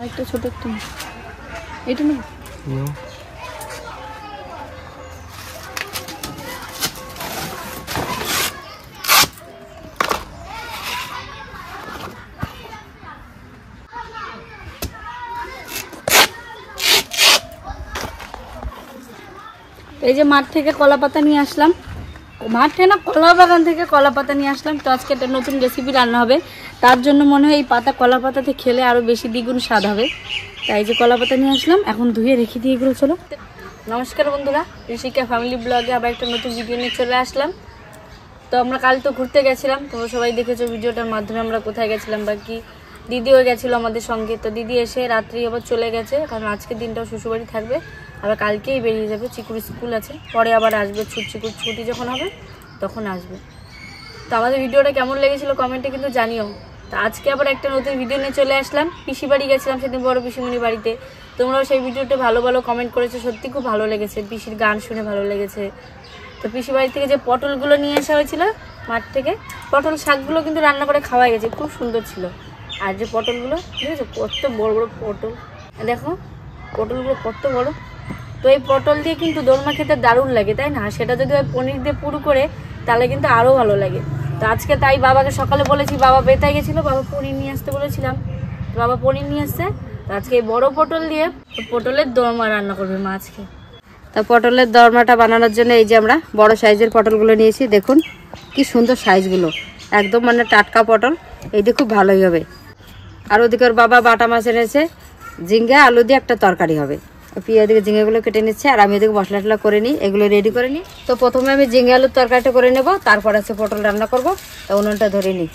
একটা ছোট একটা এটা না এই যে মাঠ থেকে কলা পাতা নিয়ে আসলাম, মাঠে না কলা বাগান থেকে কলা পাতা নিয়ে আসলাম। তো আজকে একটা নতুন রেসিপি রান্না হবে, তার জন্য মনে হয় এই পাতা কলা পাতাতে খেলে আরও বেশি দ্বিগুণ স্বাদ হবে। তাই যে কলা পাতা নিয়ে আসলাম, এখন ধুয়ে রেখে দিয়ে এগুলো। চলো, নমস্কার বন্ধুরা, ঋষিকা ফ্যামিলি ব্লগে আবার একটা নতুন ভিডিও নিয়ে চলে আসলাম। তো আমরা কাল তো ঘুরতে গেছিলাম, তোমরা সবাই দেখেছো ভিডিওটার মাধ্যমে আমরা কোথায় গেছিলাম বা কি। দিদিও গেছিলো আমাদের সঙ্গে। তো দিদি এসে রাত্রি আবার চলে গেছে, কারণ আজকের দিনটাও শ্বশুরবাড়ি থাকবে, আবার কালকেই বেরিয়ে যাবে। চিকুর স্কুল আছে, পরে আবার আসবে, চিকুর ছুটি যখন হবে তখন আসবে। তো আমাদের ভিডিওটা কেমন লেগেছিলো কমেন্টে কিন্তু জানিও। তো আজকে আবার একটা নতুন ভিডিও নিয়ে চলে আসলাম। পিসি বাড়ি গেছিলাম সেদিন, বড় পিসিমণি বাড়িতে। তোমরাও সেই ভিডিওটা ভালো ভালো কমেন্ট করেছো, সত্যি খুব ভালো লেগেছে, পিসির গান শুনে ভালো লেগেছে। তো পিসি বাড়ি থেকে যে পটলগুলো নিয়ে আসা হয়েছিল মাঠ থেকে, পটল শাকগুলো কিন্তু রান্না করে খাওয়া গেছে, খুব সুন্দর ছিল। আর যে পটলগুলো বুঝেছো, কত বড় বড় পটল, দেখো পটলগুলো কত বড়। তো এই পটল দিয়ে কিন্তু দোরমা খেতে দারুণ লাগে, তাই না? সেটা যদি ওই পনির দিয়ে পুরো করে তাহলে কিন্তু আরও ভালো লাগে। তো আজকে তাই বাবাকে সকালে বলেছি, বাবা বেতায় গেছিলো, বাবা পনির নিয়ে আসতে বলেছিলাম, বাবা পনির নিয়ে আসছে। তো আজকে এই বড়ো পটল দিয়ে পটলের দোরমা রান্না করবে মা আজকে। তা পটলের দোরমাটা বানানোর জন্য এই যে আমরা বড় সাইজের পটলগুলো নিয়েছি, দেখুন কি সুন্দর সাইজগুলো, একদম মানে টাটকা পটল, এই দিয়ে খুব ভালোই হবে। আর ওদিকে ওর বাবা বাটা মাছ এনেছে, ঝিঙ্গা আলু দিয়ে একটা তরকারি হবে। পিঁয়াজ দিকে ঝিঙ্গাগুলো কেটে নিচ্ছে, আর আমি এদিকে মশলা টলা করে নিই, এগুলো রেডি করে নিই। তো প্রথমে আমি ঝিঙ্গা আলুর তরকারিটা করে নেব, তারপর আছে পটল রান্না করব। তো উনুনটা ধরে নিই।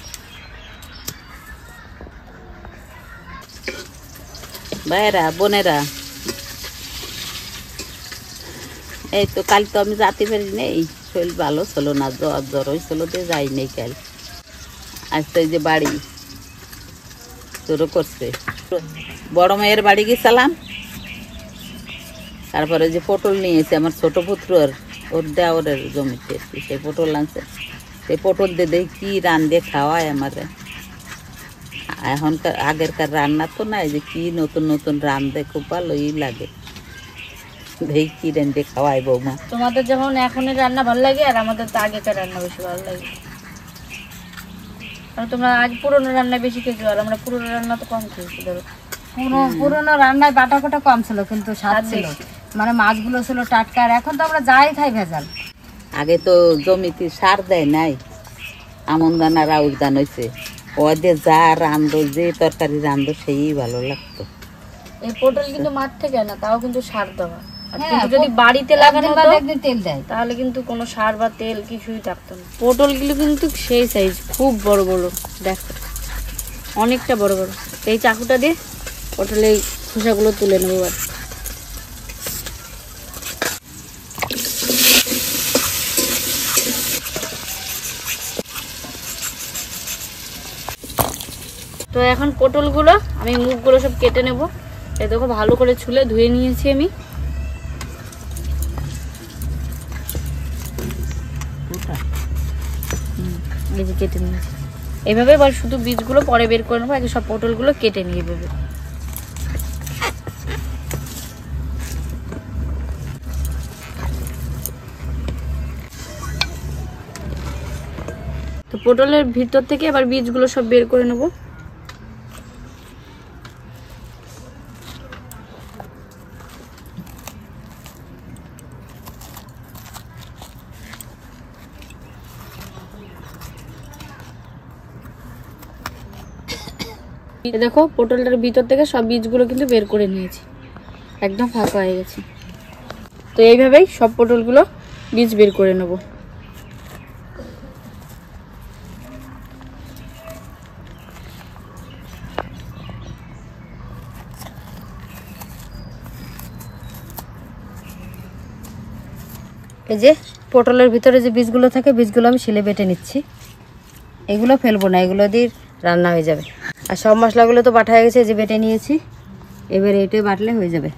ভাইয়েরা বোনেরা, এই তো কাল তো আমি যেতে পারি নেই, শরীর ভালো ছিল না, জ্বর হয়েছিল, দিয়ে যাই নেই কাল। আজ তো এই যে বাড়ি শুরু করছে, বড় মেয়ের বাড়ি গেছিলাম, তারপরে যে পটল নিয়েছে আমার ছোট পুত্রর, ওর দেওরের জমিতে, সেই পটল আনছে। সেই পটল দিয়ে দেখি কি রান্ধে খাওয়ায় আমারে। এখনকার আগেরকার রান্না তো নাই, যে কি নতুন নতুন রান্ধে, খুব ভালোই লাগে। দেখি কি রান্ধে খাওয়াই বৌমা। তোমাদের যেমন এখনের রান্না ভালো লাগে, আর আমাদের তো আগেকার রান্না বেশি ভালো লাগে। কারণ তোমরা আজ পুরোনো রান্না বেশি খেয়েছো, আর আমরা পুরোনো রান্না তো কম খেয়েছি। ধরো পুরোনো রান্নায় বাটা কোটা কম ছিল, কিন্তু স্বাদ ছিল, মানে মাছগুলো ছিল টাটকা। আর এখন তো আমরা যাই খাই ভেজাল। আগে তো জমিতে সার দেয় নাই, আমন দান আর আউশ দান হয়েছে, ওদের যা রান্ধো, যে তরকারি রান্ধো সেই ভালো লাগতো। এই পটল কিন্তু মাঠ থেকে না, তাও কিন্তু সার দেওয়া। আর কিন্তু যদি বাড়িতে লাগানো হতো তেল দেয়, তাহলে কিন্তু কোনো সার বা তেল কিছুই থাকতো না। পটলগুলো কিন্তু সেই সাইজ, খুব বড় বড়, দেখো অনেকটা বড় বড়। এই চাকুটা দিয়ে পটলের খোসাগুলো তুলে নেবো। এবার তো এখন পটলগুলো আমি মুখগুলো সব কেটে নেব। এই দেখো ভালো করে ছুলে ধুয়ে নিয়েছি আমি। এই যে কেটে নিয়েছি এইভাবে। এবার শুধু বীজগুলো পরে বের করে নেবো, আগে সব পটলগুলো কেটে নিয়ে দেবে। তো পটলের ভিতর থেকে এবার বীজগুলো সব বের করে নেবো। দেখো পটলটার ভিতর থেকে সব বীজগুলো কিন্তু বের করে নিয়েছি, একদম ফাঁকা হয়ে গেছে। তো এইভাবেই সব পটলগুলো বীজ বের করে নেব। এই যে পটলের ভিতরে যে বীজগুলো থাকে, বীজগুলো আমি শিলে বেটে নিচ্ছি। এগুলো ফেলবো না, এগুলো দিয়ে রান্না হয়ে যাবে। আর সব মশলাগুলো তো বাটা হয়ে গেছে, যে বেটে নিয়েছি, এবার এটাই বাটলে হয়ে যাবে।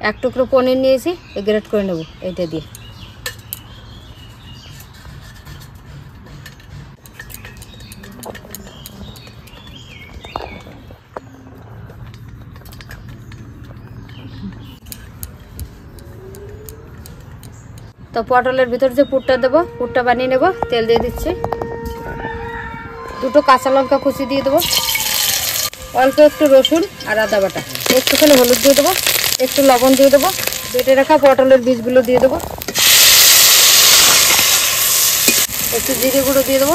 এক টুকরো পনির নিয়েছি, গ্রেট করে নেব এটা দিয়ে। তো পটলের ভিতর যে পুরটা দেবো, পুরটা বানিয়ে নেব। তেল দিয়ে দিচ্ছি, 2টো কাঁচা লঙ্কা কুচি দিয়ে দেবো, অল্প একটু রসুন আর আদা বাটা, একটুখানি হলুদ দিয়ে দেবো, একটু লবণ দিয়ে দেবো, বেটে রাখা পটলের বীজগুলো দিয়ে দেবো, একটু জিরে গুঁড়ো দিয়ে দেবো।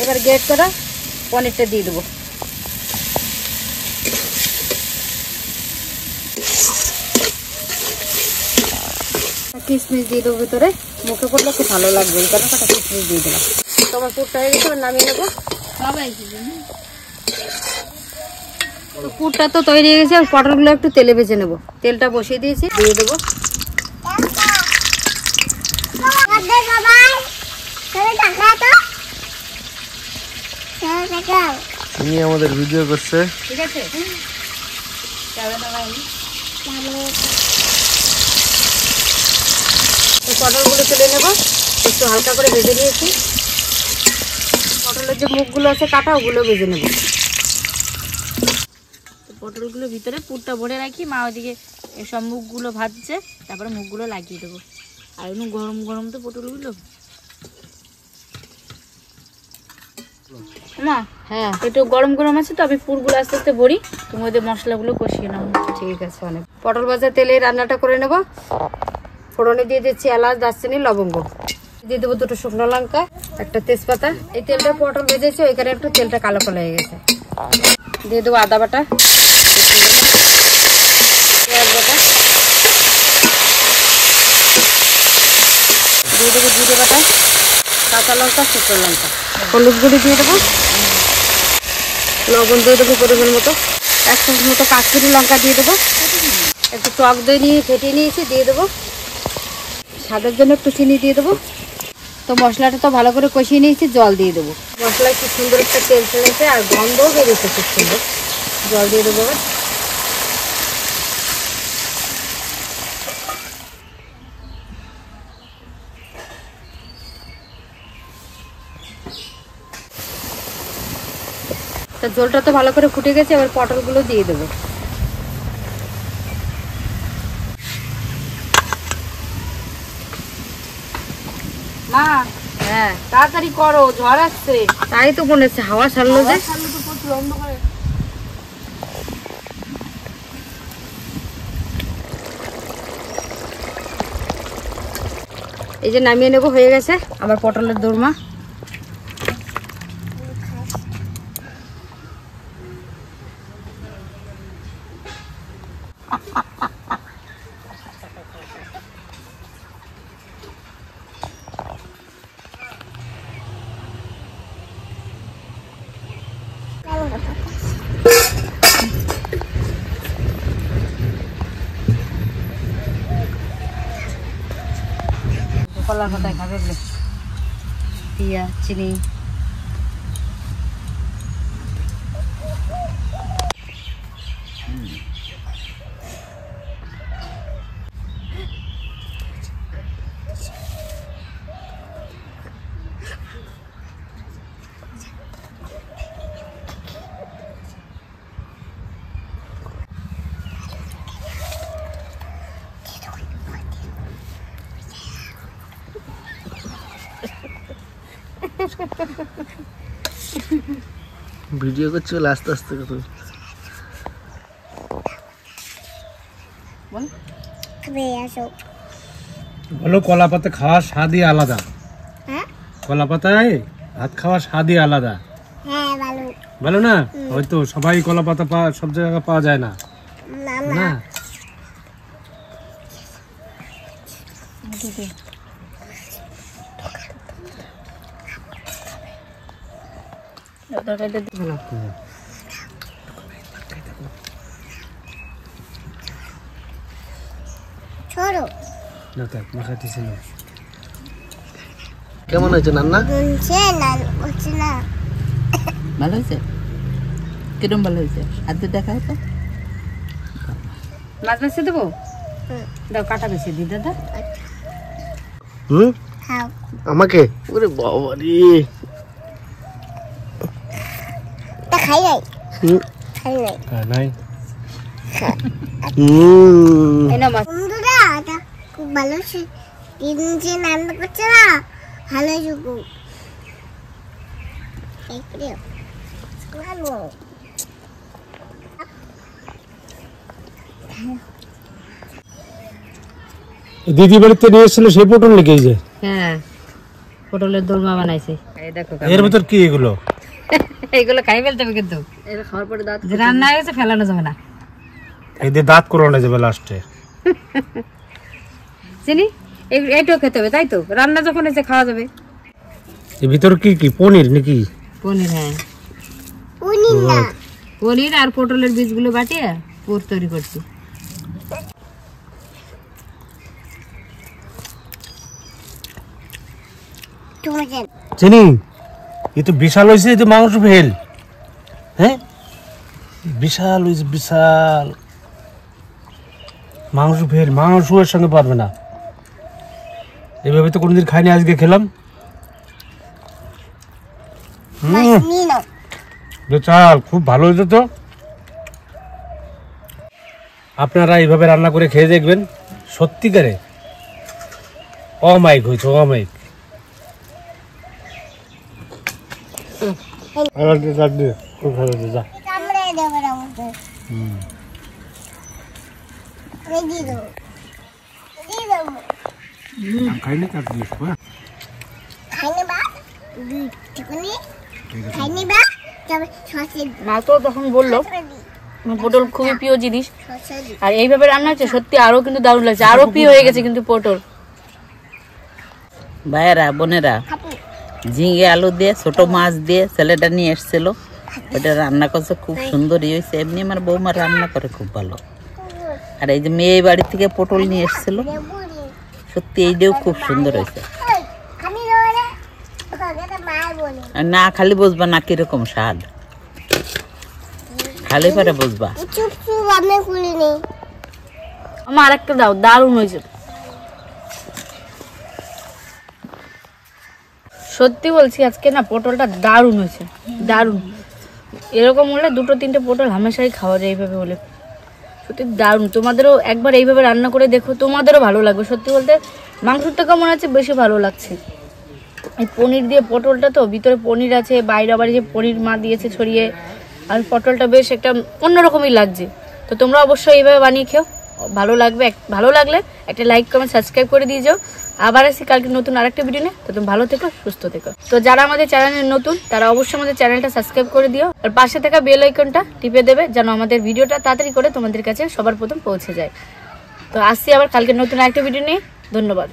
এবার গ্রেট করা পনিরটা দিয়ে দেবো। কিশমিশ দিয়ে দেবো ভিতরে, মুখে করলে খুব ভালো লাগবে, এই কারণে কটা কিশমিশ দিয়ে দিলাম। তোমার পুরটা হয়ে গেছে, নামিয়ে নেবো। তো পুরটা তো তৈরি হয়ে গেছে, পটলগুলো একটু তেলে ভেজে নেবো। তেলটা বসিয়ে দিয়েছি, দিয়ে দেবো। তিনি আমাদের ভিডিও করছে, ঠিক আছে। পটলগুলো তুলে নেবো, একটু হালকা করে ভেজে নিয়েছি। পটলের যে মুখগুলো আছে কাটা, ওগুলো ভেজে নেবো। পটলগুলো ভিতরে পুরটা ভরে রাখি, মা ওদিকে সব মুখগুলো ভাজছে, তারপরে মুখগুলো লাগিয়ে দেবো। আর এমনি গরম গরম তো পটলগুলো। মা হ্যাঁ একটু গরম গরম আছে তো, আমি পুরগুলো আস্তে আস্তে ভরি, তুমি ওদের মশলাগুলো কষিয়ে নাও। ঠিক আছে। অনেক পটল ভাজা তেলে রান্নাটা করে নেব। ফোড়নে দিয়ে দিচ্ছি এলাচ, দারচিনি, লবঙ্গ, দিয়ে দেবো 2টো শুকনো লঙ্কা, একটা তেজপাতা। এই তেলটা পটল ভেজেছি, ওইখানে একটু তেলটা কালো কালো হয়ে গেছে। দিয়ে দেবো আদা বাটা, পেঁয়াজ বাটা, দিয়ে দেবো জিরে বাটা, কাঁচা লঙ্কা, শুকনো লঙ্কা, হলুদ গুঁড়ি দিয়ে দেবো, লবণ দিয়ে দেবো পরিমাণ মতো, 1 চামচ মতো কাশ্মীরি লঙ্কা দিয়ে দেবো, একটু টক দই নিয়ে ফেটিয়ে নিয়েছি দিয়ে দেবো, স্বাদের জন্য একটু চিনি দিয়ে দেবো। তো মশলাটা তো ভালো করে কষিয়ে নিয়েছি, জল দিয়ে দেবো। মশলায় খুব সুন্দর একটা তেল ছেড়েছে আর গন্ধও বেরিয়েছে খুব সুন্দর। জল দিয়ে দেবো এবার। তো জলটা তো ভালো করে ফুটে গেছে, এবার পটলগুলো দিয়ে দেবো। মা হ্যাঁ তাড়াতাড়ি করো, ঝড় আসছে। তাই তো মনে হচ্ছে, হাওয়া ছাড়লো যে। তো প্রচুর অন্ধকারে। এই যে নামিয়ে নেবো, হয়ে গেছে আমার পটলের দোরমা। কলার পাতায় খাবে বলে দিয়া চিনি। ভিডিও করছো আস্তে আস্তে কত বলো। কলা পাতা খাওয়ার স্বাদই আলাদা। কলা পাতায় ভাত খাওয়ার স্বাদই আলাদা। ভালো না? হয়তো সবাই কলা পাতা সব জায়গায় পাওয়া যায় না। না কেমন হয়েছে রান্না? ভালো হয়েছে? কিরম ভালো হয়েছে? হাত দিয়ে দেখা হতো। মাছ বেছে দেবো, দাও কাটা বেছে দি দাদা। আমাকে? ওরে বাবা রে, নাই এই না মাছ। খুব ভালো তিন যে রান্না করছে না ভালো শুকু ভালো দিদি বাড়িতে নিয়ে এসেছিল সেই পটল নাকি এই যে? হ্যাঁ, পটলের দোলমা বানাইছে। এই দেখো এর ভিতর কি এগুলো? এইগুলো খাই ফেলতে হবে, কিন্তু এটা খাওয়ার পরে দাঁত যে রান্না হয়ে গেছে ফেলানো যাবে না। এই দিয়ে দাঁত কোরানো যাবে লাস্টে। চিনি এইটাও খেতে হবে, তাই তো? রান্না যখন এসে খাওয়া যাবে। এর ভিতর কি কি পনির নাকি? পনির, হ্যাঁ পনির না পনির আর পটলের বীজগুলো বাটিয়ে পুর তৈরি করছি। চিনি এ তো বিশাল হয়েছে, এই তো মাংস ফেল। হ্যাঁ বিশাল হয়েছে, বিশাল মাংস ফেল। মাংস এর সঙ্গে পারবে না, এভাবে তো কোনোদিন খাইনি, আজকে খেলাম। চাল খুব ভালো হয়েছে তো। আপনারা এইভাবে রান্না করে খেয়ে দেখবেন, সত্যিকারে অমাইক হয়েছে, অমাইক। খুব ভালো হয়েছে, যা। কামড়ে দেবে আমাকে দিয়ে দেবো খাইনি কাট দিস, খাইনি বা চিকুনি খাইনি বা তবে সসে মা তো তখন বললো পটল খুবই প্রিয় জিনিস, সসে আর এইভাবে রান্না হচ্ছে সত্যি আরো কিন্তু দারুণ লাগছে, আরো প্রিয় হয়ে গেছে কিন্তু পটল। ভাইয়েরা বোনেরা, ঝিঙে আলু দিয়ে ছোট মাছ দিয়ে ছেলেটা নিয়ে এসেছিল, ওটা রান্না করছে, খুব সুন্দরই হয়েছে। এমনি আমার বৌমা রান্না করে খুব ভালো। আর এই যে মেয়ে বাড়ি থেকে পটল নিয়ে এসেছিল, সত্যি এইটাও খুব সুন্দর হয়েছে। আমি ধরে ওকে মা বলে আর না খালি বুঝবা না কিরকম স্বাদ, খালি পরে বুঝবা। চুপ চুপ আমি খুলিনি আমার আরেকটা দাও, দারুণ হয়েছে। সত্যি বলছি আজকে না পটলটা দারুণ হয়েছে, দারুণ। এরকম হলে 2-3টে পটল হামেশাই খাওয়া যায় এইভাবে হলে, সত্যি দারুণ। তোমাদেরও একবার এইভাবে রান্না করে দেখো, তোমাদেরও ভালো লাগবে। সত্যি বলতে মাংসের থেকে মনে হচ্ছে বেশি ভালো লাগছে। এই পনির দিয়ে পটলটা, তো ভিতরে পনির আছে, বাইরে আবার যে পনির মা দিয়েছে ছড়িয়ে, আর পটলটা বেশ একটা অন্যরকমই লাগছে। তো তোমরা অবশ্যই এইভাবে বানিয়ে খেও, ভালো লাগবে। ভালো লাগলে একটা লাইক কমেন্ট সাবস্ক্রাইব করে দিয়ে যাও। আবার আসি কালকে নতুন আরেকটা ভিডিও নিয়ে। তো তুমি ভালো থেকো, সুস্থ থেকো। তো যারা আমাদের চ্যানেলে নতুন তারা অবশ্যই আমাদের চ্যানেলটা সাবস্ক্রাইব করে দিও, আর পাশে থাকা বেল আইকনটা টিপে দেবে, যেন আমাদের ভিডিওটা তাড়াতাড়ি করে তোমাদের কাছে সবার প্রথম পৌঁছে যায়। তো আসছি আবার কালকে নতুন আরেকটা ভিডিও নিয়ে। ধন্যবাদ।